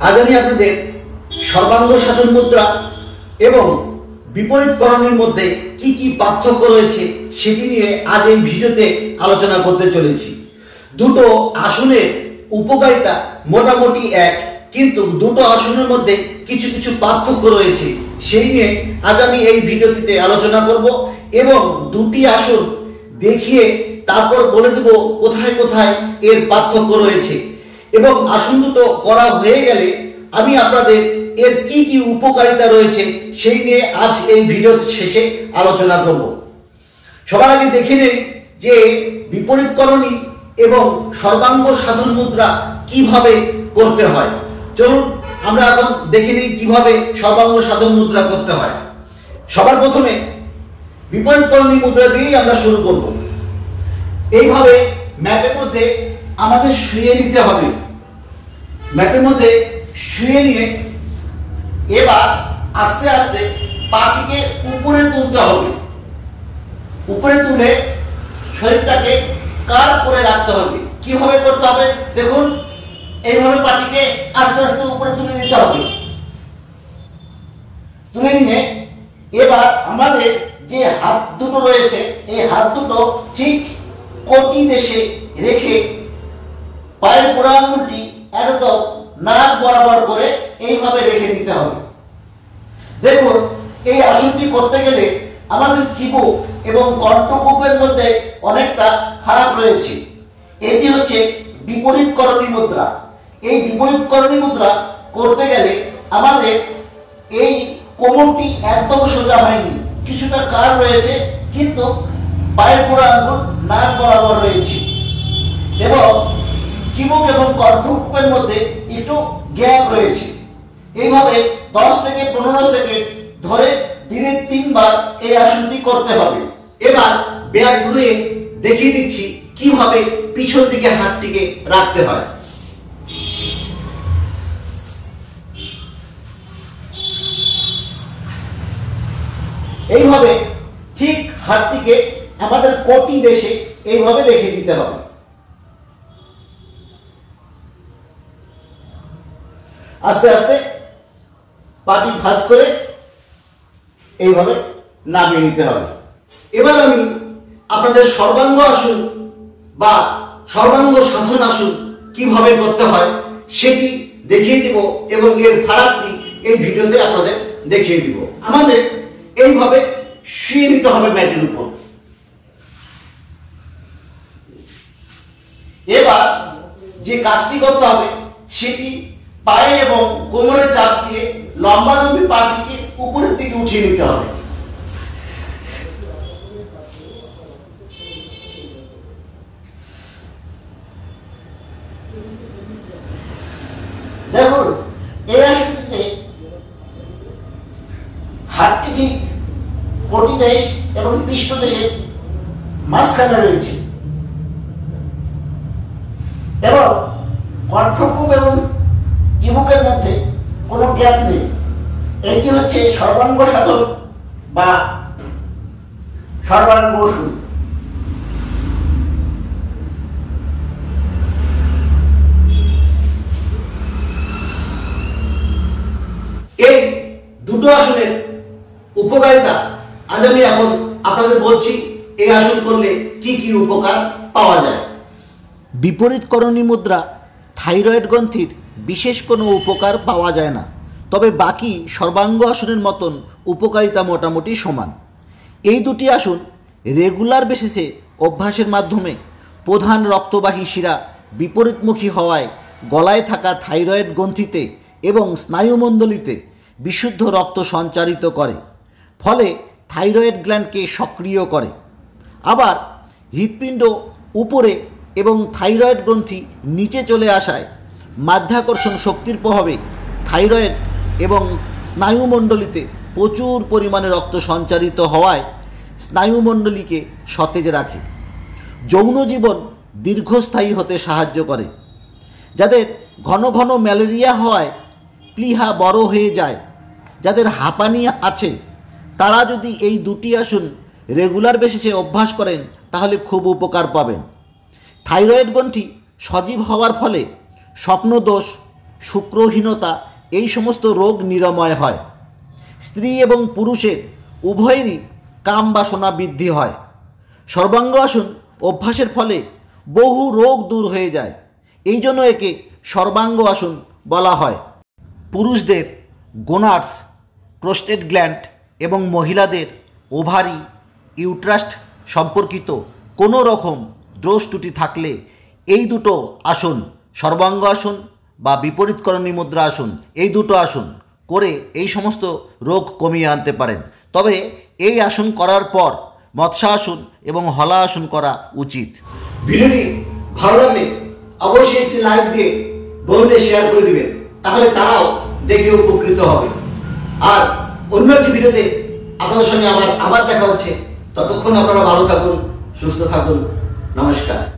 আজ আমি আপনাদের সর্বাঙ্গ সাধন মুদ্রা এবং বিপরীত করণের মধ্যে কি কি পার্থক্য রয়েছে সেটি নিয়ে আজ এই ভিডিওতে আলোচনা করতে চলেছি। দুটো আসনের উপকারিতা মোটামুটি এক, কিন্তু দুটো আসনের মধ্যে কিছু কিছু পার্থক্য রয়েছে, সেই নিয়ে আজ আমি এই ভিডিওটিতে আলোচনা করব এবং দুটি আসন দেখিয়ে তারপর বলে দেব কোথায় কোথায় এর পার্থক্য রয়েছে এবং আসন দুটো করা হয়ে গেলে আমি আপনাদের এর কি কি উপকারিতা রয়েছে সেই নিয়ে আজ এই ভিডিওর শেষে আলোচনা করব। সবার আগে দেখে নেই যে বিপরীত করণী এবং সর্বাঙ্গ সাধন মুদ্রা কিভাবে করতে হয়। চলুন আমরা এখন দেখে নিই কিভাবে সর্বাঙ্গ সাধন মুদ্রা করতে হয়। সবার প্রথমে বিপরীত করণী মুদ্রা দিয়েই আমরা শুরু করব। এইভাবে ম্যাটের মধ্যে আমাদের শুয়ে নিতে হবে। ম্যাটের মধ্যে শুয়ে নিয়ে এবার আস্তে আস্তে পাটিকে উপরে তুলতে হবে। উপরে তুলে শরীরটাকে কাত করে রাখতে হবে। কিভাবে করতে হবে দেখুন, এইভাবে পাটিকে আস্তে আস্তে উপরে তুলে নিতে হবে। তুলে নিয়ে এবার আমাদের যে হাত দুটো রয়েছে এই হাত দুটো ঠিক কোটি দেশে রেখে পায়ের গোড়া আঙুলটি একদম নাক বরাবর করে এইভাবে রেখে দিতে হবে। দেখুন, এই আসনটি করতে গেলে আমাদের চিবুক এবং কণ্ঠকূপের মধ্যে অনেকটা ফারাক রয়েছে। এটি হচ্ছে বিপরীত করণী মুদ্রা। এই বিপরীত করণী মুদ্রা করতে গেলে আমাদের এই কোমরটি একদম সোজা হয়নি, কিছুটা কাত রয়েছে, কিন্তু পায়ের গোড়া আঙুল নাক বরাবর রয়েছে এবং চিবুক এবং কণ্ঠকূপের মধ্যে একটু গ্যাপ রয়েছে। এইভাবে 10 থেকে 15 সেকেন্ড ধরে দিনে 3 বার এই আসনটি করতে হবে। এবার ব্যাক ঘুরে দেখিয়ে দিচ্ছি কিভাবে পিছন দিকে হাতটিকে রাখতে হয়। এইভাবে ঠিক হাতটিকে আমাদের কোটি দেশে এইভাবে রেখে দিতে হবে। আস্তে আস্তে পাটি ভাঁজ করে এইভাবে নামিয়ে নিতে হবে। এবার আমি আপনাদের সর্বাঙ্গ আসন বা সর্বাঙ্গ সাধন আসন কিভাবে করতে হয় সেটি দেখিয়ে দিব এবং এর ফারাকটি এই ভিডিওতে আপনাদের দেখিয়ে দিব। আমাদের এইভাবে শুয়ে নিতে হবে ম্যাটের উপর। এবার যে কাজটি করতে হবে সেটি পায়ে এবং কোমরে চাপ দিয়ে লম্বালম্বি পাটিকে উপরের দিকে উঠিয়ে নিতে হবে। দেখুন, এই আসনটিতে হাতটি ঠিক কোটি দেশ এবং পৃষ্ঠদেশের মাঝখানে রয়েছে এবং কণ্ঠকূপ এবং চিবুকের মধ্যে কোনো গ্যাপ নেই। এটি হচ্ছে সর্বাঙ্গ সাধন বা সর্বাঙ্গ আসন। এই দুটো আসনের উপকারিতা আজ আমি এখন আপনাদের বলছি, এই আসন করলে কি কি উপকার পাওয়া যায়। বিপরীত করণী মুদ্রা থাইরয়েড গ্রন্থির বিশেষ কোনো উপকার পাওয়া যায় না, তবে বাকি সর্বাঙ্গ আসনের মতন উপকারিতা মোটামুটি সমান। এই দুটি আসন রেগুলার বেসিসে অভ্যাসের মাধ্যমে প্রধান রক্তবাহী শিরা বিপরীতমুখী হওয়ায় গলায় থাকা থাইরয়েড গ্রন্থিতে এবং স্নায়ুমণ্ডলীতে বিশুদ্ধ রক্ত সঞ্চারিত করে, ফলে থাইরয়েড গ্ল্যান্ডকে সক্রিয় করে। আবার হৃৎপিণ্ড উপরে এবং থাইরয়েড গ্রন্থি নিচে চলে আসায় মাধ্যাকর্ষণ শক্তির প্রভাবে থাইরয়েড এবং স্নায়ুমণ্ডলীতে প্রচুর পরিমাণে রক্ত সঞ্চারিত হওয়ায় স্নায়ুমণ্ডলীকে সতেজ রাখে। যৌন জীবন দীর্ঘস্থায়ী হতে সাহায্য করে। যাদের ঘন ঘন ম্যালেরিয়া হওয়ায় প্লীহা বড় হয়ে যায়, যাদের হাঁপানি আছে, তারা যদি এই দুটি আসন রেগুলার বেসিসে অভ্যাস করেন তাহলে খুব উপকার পাবেন। থাইরয়েড গ্রন্থি সজীব হওয়ার ফলে স্বপ্নদোষ, শুক্রহীনতা এই সমস্ত রোগ নিরাময় হয়। স্ত্রী এবং পুরুষের উভয়েরই কাম বাসনা বৃদ্ধি হয়। সর্বাঙ্গ আসন অভ্যাসের ফলে বহু রোগ দূর হয়ে যায়, এই জন্য একে সর্বাঙ্গ আসন বলা হয়। পুরুষদের গোনাডস, প্রোস্টেট গ্ল্যান্ড এবং মহিলাদের ওভারি, ইউট্রাস সম্পর্কিত কোনো রকম দোষ ত্রুটি থাকলে এই দুটো আসন, সর্বাঙ্গ আসন বা বিপরীতকরণী মুদ্রা আসন, এই দুটো আসন করে এই সমস্ত রোগ কমিয়ে আনতে পারেন। তবে এই আসন করার পর মৎস্যাসন এবং হলাসন করা উচিত। ভিডিওটি ভালো লাগলে অবশ্যই একটি লাইক দিয়ে বন্ধুদের শেয়ার করে দিবেন, তাহলে তারাও দেখে উপকৃত হবে। আর অন্য একটি ভিডিওতে আপনাদের সঙ্গে আবার দেখা হচ্ছে। ততক্ষণ আপনারা ভালো থাকুন, সুস্থ থাকুন। নমস্কার।